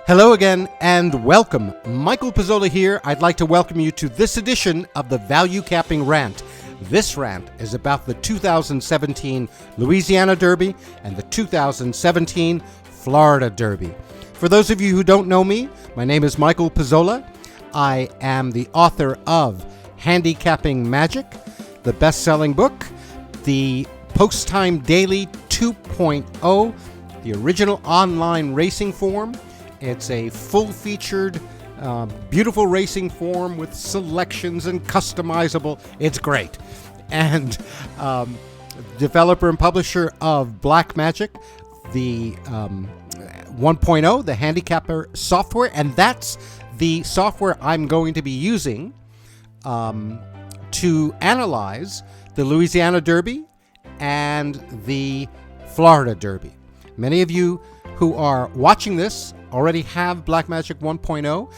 Hello again and welcome. Michael Pizzolla here. I'd like to welcome you to this edition of the Value Capping Rant. This rant is about the 2017 Louisiana Derby and the 2017 Florida Derby. For those of you who don't know me, my name is Michael Pizzolla. I am the author of Handicapping Magic, the best-selling book, the Post-Time Daily 2.0, the original online racing form. It's a full-featured, beautiful racing form with selections and customizable. It's great. And developer and publisher of Black Magic, the 1.0, the handicapper software. And that's the software I'm going to be using to analyze the Louisiana Derby and the Florida Derby. Many of you who are watching this already have Blackmagic 1.0.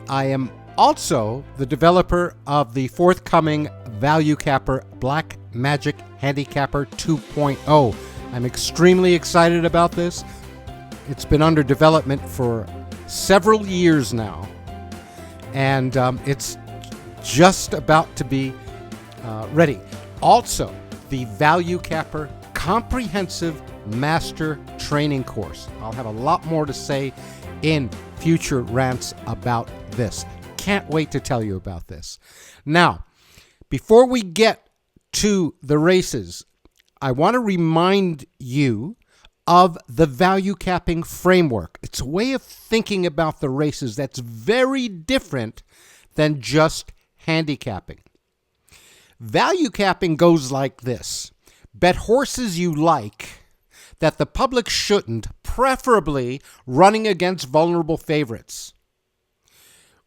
I am also the developer of the forthcoming Value Capper Blackmagic Handicapper 2.0. I'm extremely excited about this. It's been under development for several years now, and it's just about to be ready. Also, the Value Capper Comprehensive Master Training Course. I'll have a lot more to say in future rants about this. Can't wait to tell you about this. Now, before we get to the races, I want to remind you of the value capping framework. It's a way of thinking about the races that's very different than just handicapping. Value capping goes like this. Bet horses you like that the public shouldn't, preferably running against vulnerable favorites.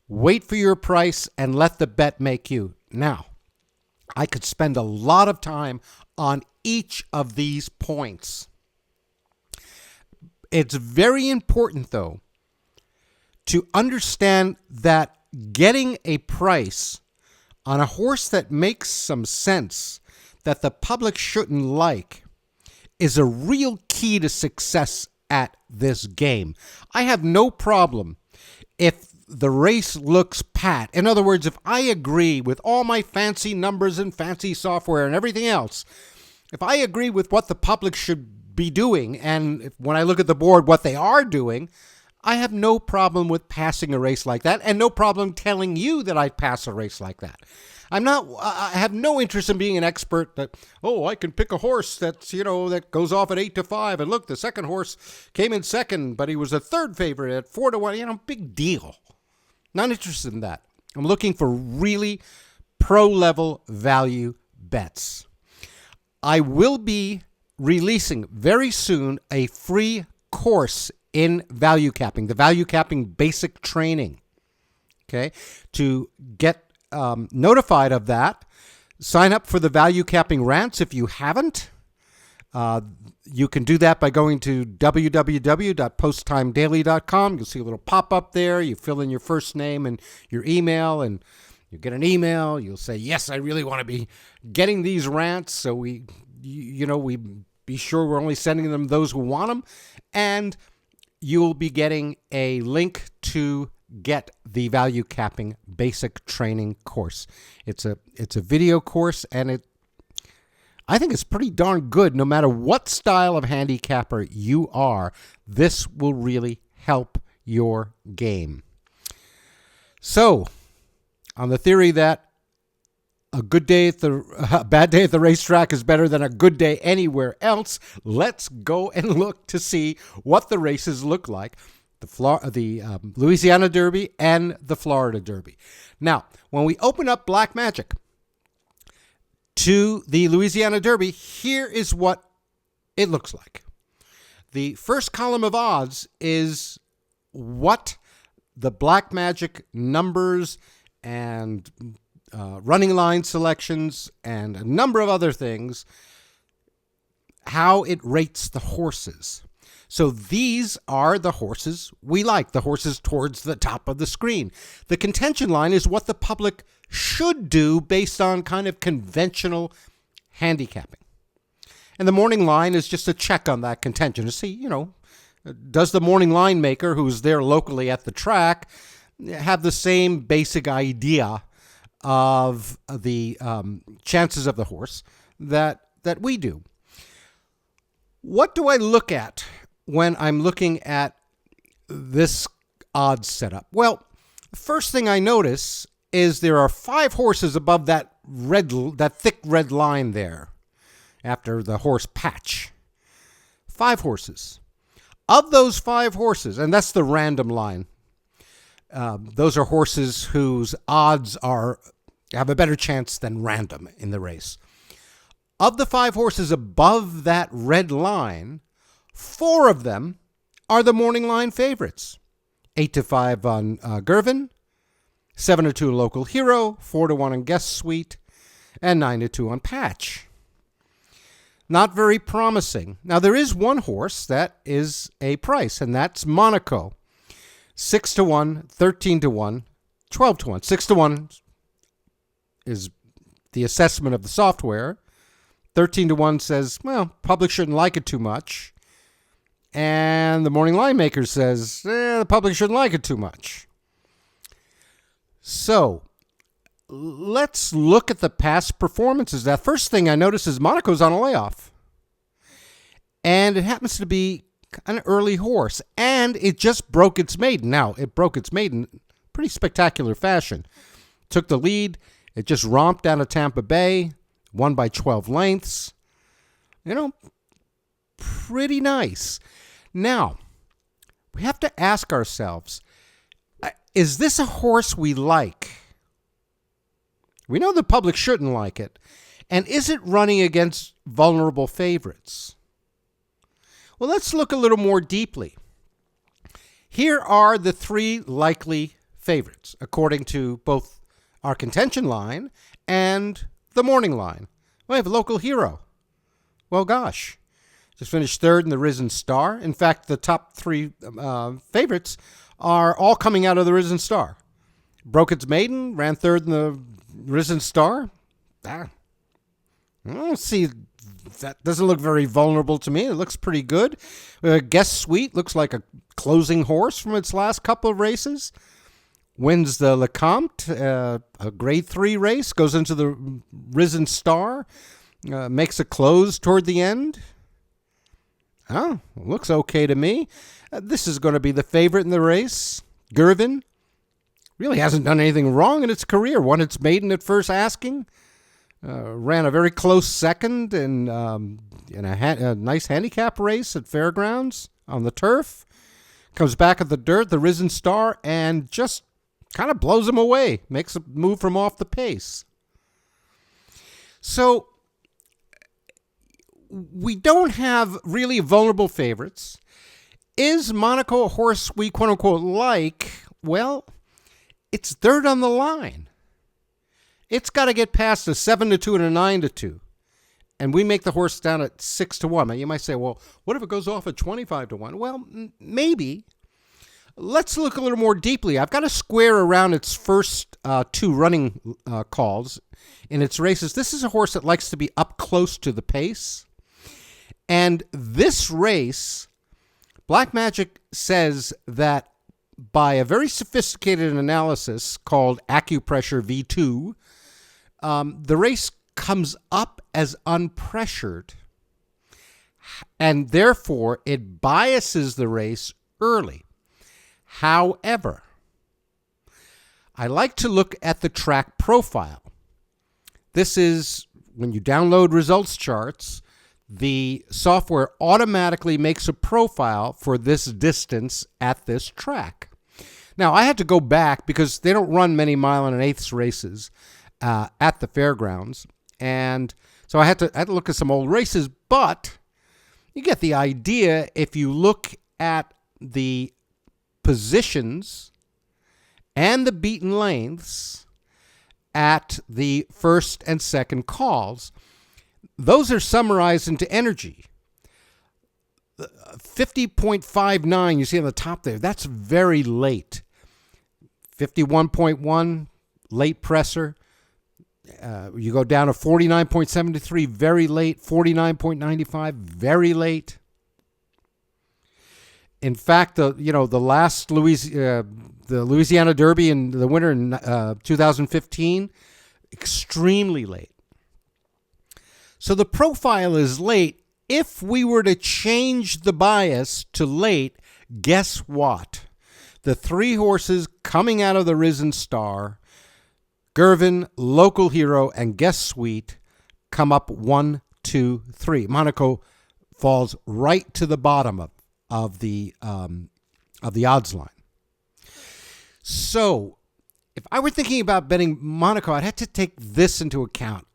Wait for your price and let the bet make you. Now, I could spend a lot of time on each of these points. It's very important, though, to understand that getting a price on a horse that makes some sense that the public shouldn't like is a real key to success at this game. I have no problem if the race looks pat. In other words, if I agree with all my fancy numbers and fancy software and everything else, if I agree with what the public should be doing, and when I look at the board, what they are doing, I have no problem with passing a race like that, and no problem telling you that I'd pass a race like that. I have no interest in being an expert that, I can pick a horse that's, that goes off at 8-5. And look, the second horse came in second, but he was a third favorite at 4-1. Big deal. Not interested in that. I'm looking for really pro-level value bets. I will be releasing very soon a free course in value capping, the value capping basic training. Okay, to get notified of that, sign up for the Value Capping Rants if you haven't. You can do that by going to www.posttimedaily.com. You'll see a little pop-up there. You fill in your first name and your email, and you get an email. You'll say, yes, I really want to be getting these rants, so we be sure we're only sending them those who want them, and you'll be getting a link to get the Value Capping Basic Training course. It's a video course, and I think it's pretty darn good. No matter what style of handicapper you are, this will really help your game. So, on the theory that a bad day at the racetrack is better than a good day anywhere else, let's go and look to see what the races look like. The Louisiana Derby and the Florida Derby. Now, when we open up Blackmagic to the Louisiana Derby, here is what it looks like. The first column of odds is what the Blackmagic numbers and running line selections and a number of other things, how it rates the horses. So these are the horses we like, the horses towards the top of the screen. The contention line is what the public should do based on kind of conventional handicapping. And the morning line is just a check on that contention to see, Does the morning line maker, who's there locally at the track, have the same basic idea of the chances of the horse that we do? What do I look at when I'm looking at this odds setup? Well, the first thing I notice is there are 5 horses above that thick red line there after the horse patch. 5 horses. Of those 5 horses, and that's the random line, those are horses whose odds have a better chance than random in the race. Of the 5 horses above that red line, 4 of them are the morning line favorites. 8-5 on Gervin, 7-2 Local Hero, 4-1 on Guest Suite, and 9-2 on Patch. Not very promising. Now, there is one horse that is a price, and that's Monaco. 6-1, 13-1, 12-1. 6-1 is the assessment of the software. 13-1 says, well, public shouldn't like it too much. And the morning line maker says, the public shouldn't like it too much. So let's look at the past performances. That first thing I notice is Monaco's on a layoff. And it happens to be an early horse. And it just broke its maiden. Now, it broke its maiden in pretty spectacular fashion. Took the lead. It just romped down to Tampa Bay. Won by 12 lengths. Pretty nice. Now, we have to ask ourselves, is this a horse we like? We know the public shouldn't like it. And is it running against vulnerable favorites? Well, let's look a little more deeply. Here are the 3 likely favorites, according to both our contention line and the morning line. We have Local Hero. Well, gosh. Just finished 3rd in the Risen Star. In fact, the top 3 favorites are all coming out of the Risen Star. Broke its maiden, ran 3rd in the Risen Star. I don't see, that doesn't look very vulnerable to me. It looks pretty good. Guest Suite looks like a closing horse from its last couple of races. Wins the Lecomte, a grade 3 race, goes into the Risen Star, makes a close toward the end. Oh, looks okay to me. This is going to be the favorite in the race. Gervin really hasn't done anything wrong in its career. Won its maiden at first asking. Ran a very close second in a nice handicap race at Fairgrounds on the turf. Comes back at the dirt, the Risen Star, and just kind of blows him away. Makes a move from off the pace. So we don't have really vulnerable favorites. Is Monaco a horse we quote-unquote like? Well, it's 3rd on the line. It's got to get past a 7-2 and a 9-2. And we make the horse down at 6-1. Now, you might say, well, what if it goes off at 25-1? Well, maybe. Let's look a little more deeply. I've got to square around its first 2 running calls in its races. This is a horse that likes to be up close to the pace. And this race, Black Magic says that by a very sophisticated analysis called Acupressure V2, the race comes up as unpressured, and therefore it biases the race early. However, I like to look at the track profile. This is, when you download results charts, the software automatically makes a profile for this distance at this track. Now, I had to go back because they don't run many 1 1/8 races at the fairgrounds. And so I had to look at some old races, but you get the idea if you look at the positions and the beaten lengths at the first and second calls. Those are summarized into energy. 50.59, you see on the top there, that's very late. 51.1, late presser. You go down to 49.73, very late. 49.95, very late. In fact, the last the Louisiana Derby in the winter in 2015, extremely late. So the profile is late. If we were to change the bias to late, guess what? The three horses coming out of the Risen Star, Gervin, Local Hero, and Guest Suite, come up 1, 2, 3. Monaco falls right to the bottom of the odds line. So, if I were thinking about betting Monaco, I'd have to take this into account.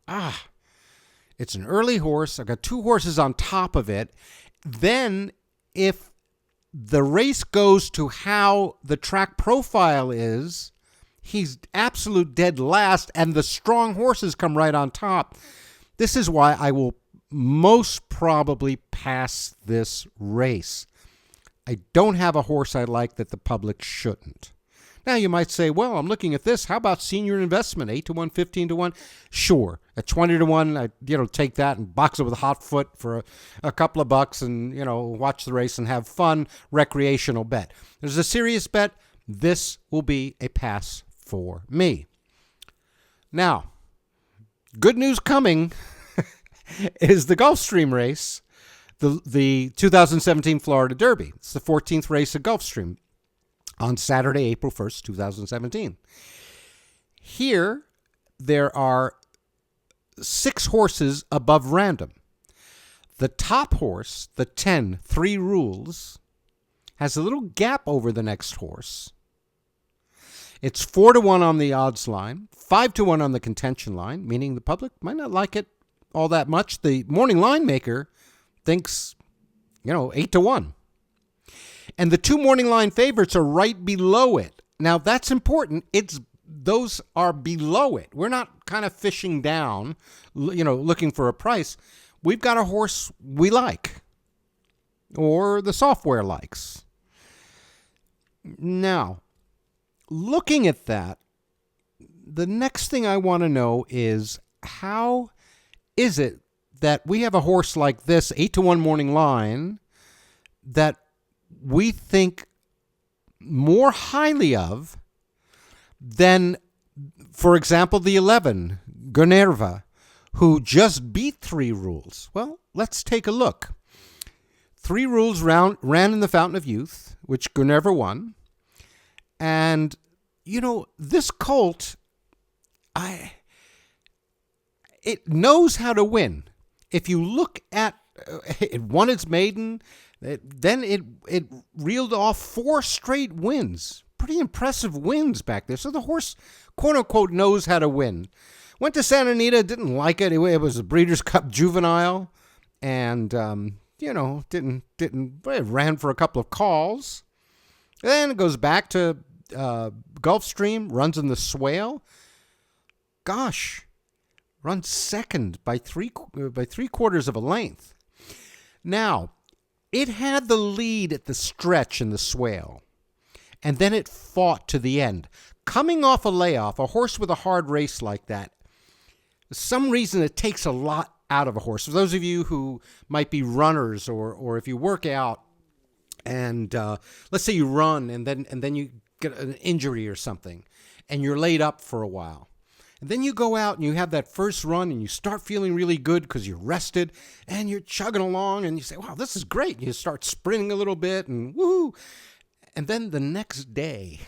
It's an early horse. I've got two horses on top of it. Then, if the race goes to how the track profile is, he's absolute dead last, and the strong horses come right on top. This is why I will most probably pass this race. I don't have a horse I like that the public shouldn't. Now, you might say, well, I'm looking at this. How about senior investment? 8-1, 15-1? Sure. At 20-1, I take that and box it with a hot foot for a couple of bucks and, watch the race and have fun, recreational bet. There's a serious bet. This will be a pass for me. Now, good news coming is the Gulfstream race, the 2017 Florida Derby. It's the 14th race of Gulfstream on Saturday, April 1st, 2017. Here, there are 6 horses above random. The top horse, the 10, 3 rules, has a little gap over the next horse. It's 4-1 on the odds line, 5-1 on the contention line, meaning the public might not like it all that much. The morning line maker thinks, 8-1. And the 2 morning line favorites are right below it. Now, that's important. Those are below it. We're not kind of fishing down, looking for a price. We've got a horse we like, or the software likes. Now, looking at that, the next thing I want to know is, how is it that we have a horse like this, 8-1 morning line, that we think more highly of than, for example, the 11, Gunnerva, who just beat 3 rules? Well, let's take a look. 3 rules ran in the Fountain of Youth, which Gunnerva won. And, this colt, it knows how to win. If you look at, it won its maiden, then it reeled off 4 straight wins. Pretty impressive wins back there. So the horse, quote unquote, knows how to win. Went to Santa Anita, didn't like it. It was a Breeders' Cup juvenile, and it ran for a couple of calls. Then it goes back to Gulfstream, runs in the Swale. Gosh, runs second by three quarters of a length. Now, it had the lead at the stretch in the Swale, and then it fought to the end. Coming off a layoff, a horse with a hard race like that, for some reason it takes a lot out of a horse. For those of you who might be runners, or if you work out, and let's say you run and then you get an injury or something, and you're laid up for a while. And then you go out and you have that first run and you start feeling really good because you're rested and you're chugging along and you say, wow, this is great. You start sprinting a little bit and woohoo. And then the next day,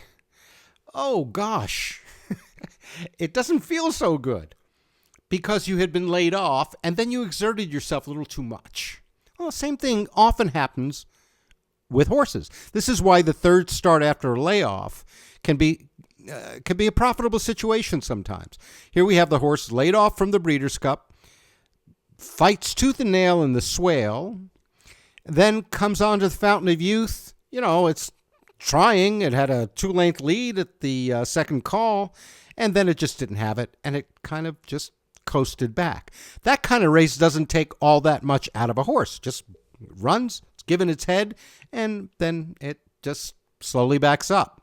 oh gosh, it doesn't feel so good because you had been laid off and then you exerted yourself a little too much. Well, the same thing often happens with horses. This is why the third start after a layoff can be a profitable situation sometimes. Here we have the horse laid off from the Breeders' Cup, fights tooth and nail in the Swale, then comes on to the Fountain of Youth. It's trying. It had a 2-length lead at the second call, and then it just didn't have it, and it kind of just coasted back. That kind of race doesn't take all that much out of a horse. Just runs, it's given its head, and then it just slowly backs up.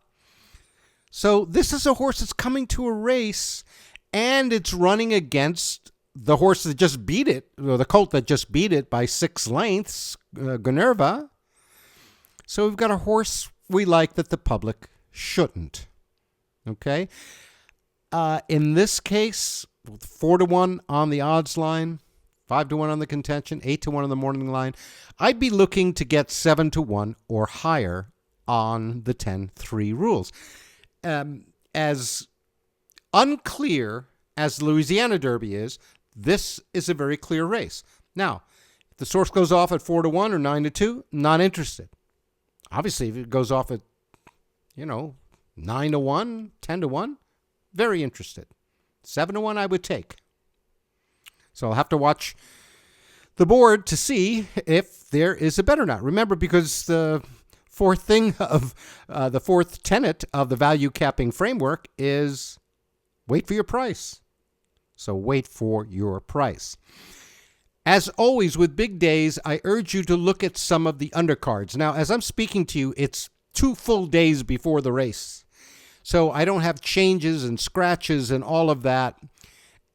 So this is a horse that's coming to a race, and it's running against the horse that just beat it, or the colt that just beat it by 6 lengths, Gunnerva. So we've got a horse we like that the public shouldn't. Okay? In this case, 4-1 on the odds line, 5-1 on the contention, 8-1 on the morning line, I'd be looking to get 7-1 or higher on the 10-3 rules. As unclear as the Louisiana Derby is, this is a very clear race. Now, if the source goes off at 4-1 or 9-2, not interested. Obviously, if it goes off at, 9-1, 10-1, very interested. 7-1 I would take. So I'll have to watch the board to see if there is a bet or not. Remember, because the fourth tenet of the value capping framework is wait for your price. So wait for your price. As always, with big days, I urge you to look at some of the undercards. Now, as I'm speaking to you, it's 2 full days before the race. So I don't have changes and scratches and all of that.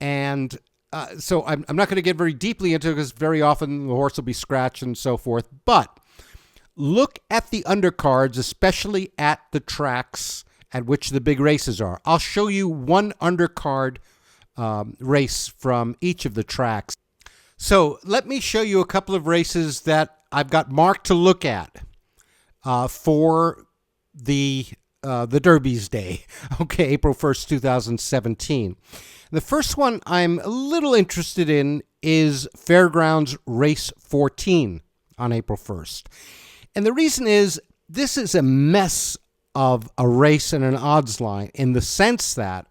And so I'm not going to get very deeply into it because very often the horse will be scratched and so forth. But look at the undercards, especially at the tracks at which the big races are. I'll show you one undercard race from each of the tracks. So let me show you a couple of races that I've got marked to look at for the Derby's Day, okay, April 1st, 2017. The first one I'm a little interested in is Fairgrounds Race 14 on April 1st. And the reason is this is a mess of a race and an odds line in the sense that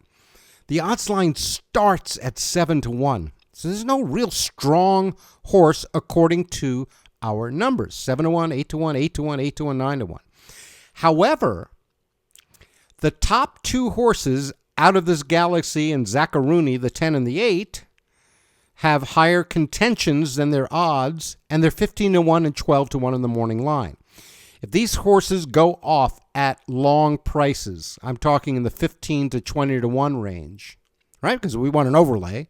the odds line starts at 7-1. So there's no real strong horse according to our numbers. 7-1, 8-1, 8-1, 8-1, 9-1. However, the top 2 horses out of this galaxy and Zacharuni, the 10 and the 8, have higher contentions than their odds, and they're 15-1 and 12-1 in the morning line. If these horses go off at long prices, I'm talking in the 15 to 20-1 range, right? Because we want an overlay.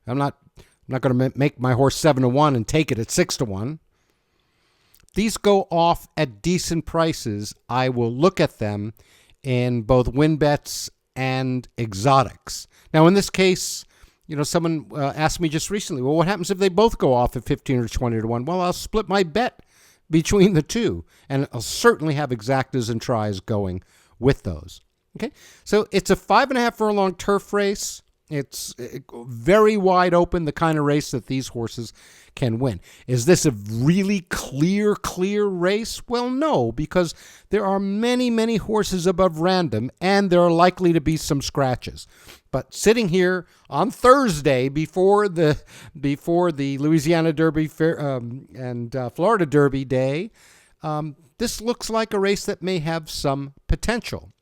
I'm not going to make my horse 7-1 and take it at 6-1. These go off at decent prices. I will look at them in both win bets and exotics. Now, in this case, someone asked me just recently, well, what happens if they both go off at 15 or 20-1? Well, I'll split my bet between the two, and I'll certainly have exactas and tries going with those. Okay, so it's a 5.5 furlong turf race. It's very wide open, the kind of race that these horses can win. Is this a really clear race? Well, no, because there are many, many horses above random, and there are likely to be some scratches. But sitting here on Thursday before the Louisiana Derby and Florida Derby day, this looks like a race that may have some potential.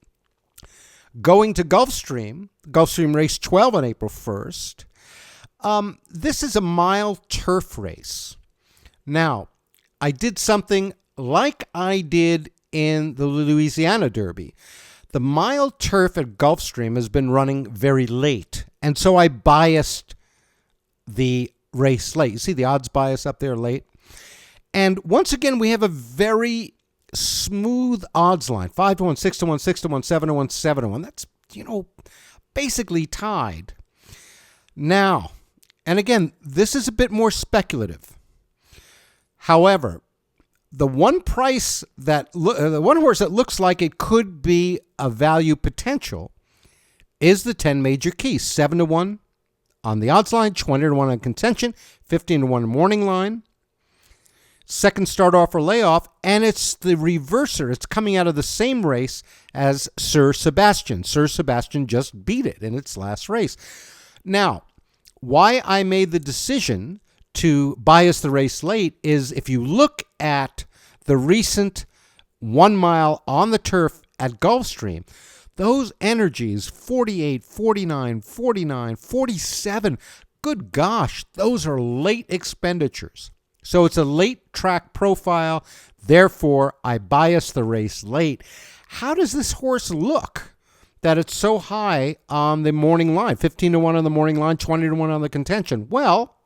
Going to Gulfstream race 12 on April 1st. This is a mile turf race. Now, I did something like I did in the Louisiana Derby. The mile turf at Gulfstream has been running very late, and so I biased the race late. You see the odds bias up there late? And once again, we have a very smooth odds line. 5-1, 6-1, 6-1, 7-1, 7-1. That's, basically tied. Now, and again, this is a bit more speculative. However, the one horse that looks like it could be a value potential is the 10 Major Keys. 7-1 on the odds line, 20-1 on contention, 15-1 morning line. Second start off or layoff, and it's the reverser. It's coming out of the same race as Sir Sebastian. Sir Sebastian just beat it in its last race. Now, why I made the decision to bias the race late is if you look at the recent 1 mile on the turf at Gulfstream, those energies, 48, 49, 49, 47, good gosh, those are late expenditures. So it's a late track profile. Therefore, I bias the race late. How does this horse look that it's so high on the morning line? 15-1 on the morning line, 20-1 on the contention. Well,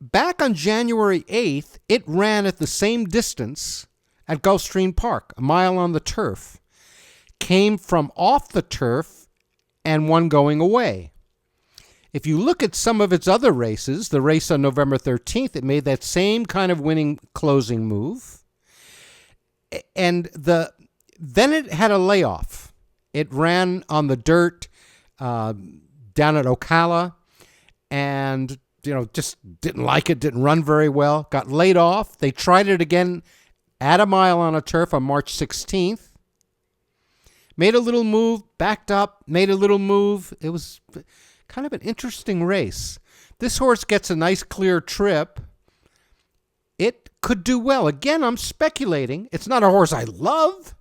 back on January 8th, it ran at the same distance at Gulfstream Park, a mile on the turf. Came from off the turf and won going away. If you look at some of its other races, the race on November 13th, it made that same kind of winning closing move. And then it had a layoff. It ran on the dirt down at Ocala and, just didn't like it, didn't run very well, got laid off. They tried it again at a mile on a turf on March 16th. Made a little move, backed up, made a little move. It was kind of an interesting race. This horse gets a nice clear trip. It could do well. Again, I'm speculating. It's not a horse I love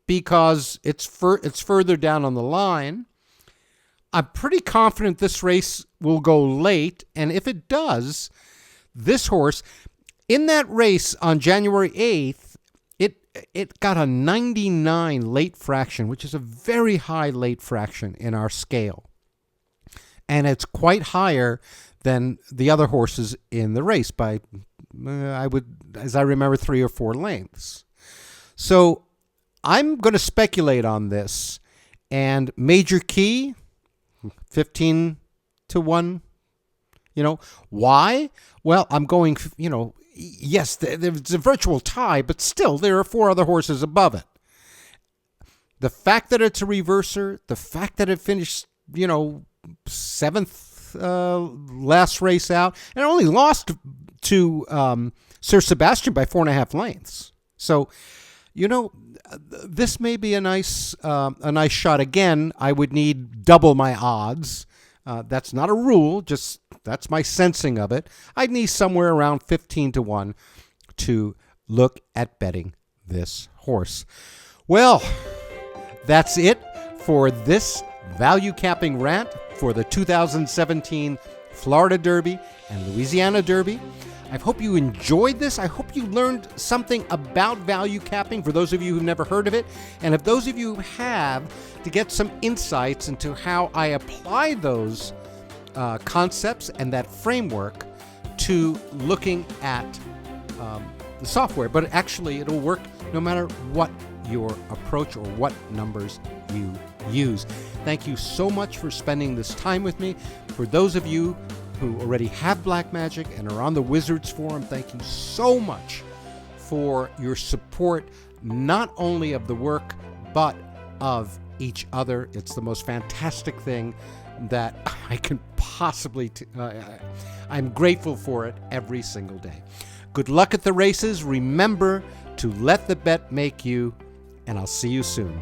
because it's further down on the line. I'm pretty confident this race will go late, and if it does, this horse, in that race on January 8th, it got a 99 late fraction, which is a very high late fraction in our scale. And it's quite higher than the other horses in the race by, as I remember, 3 or 4 lengths. So I'm going to speculate on this. And Major Key, 15 to 1. Why? Well, I'm going, yes, there's a virtual tie, but still there are 4 other horses above it. The fact that it's a reverser, the fact that it finished, 7th last race out, and only lost to Sir Sebastian by 4.5 lengths. So, this may be a nice shot. Again, I would need double my odds. That's not a rule, just that's my sensing of it. I'd need somewhere around 15 to 1 to look at betting this horse. Well, that's it for this value capping rant for the 2017 Florida Derby and Louisiana Derby. I hope you enjoyed this. I hope you learned something about value capping for those of you who've never heard of it. And if those of you have, to get some insights into how I apply those concepts and that framework to looking at the software. But actually, it'll work no matter what your approach or what numbers you use. Thank you so much for spending this time with me. For those of you who already have Blackmagic and are on the Wizards Forum, thank you so much for your support, not only of the work, but of each other. It's the most fantastic thing that I can possibly, I'm grateful for it every single day. Good luck at the races. Remember to let the bet make you, and I'll see you soon.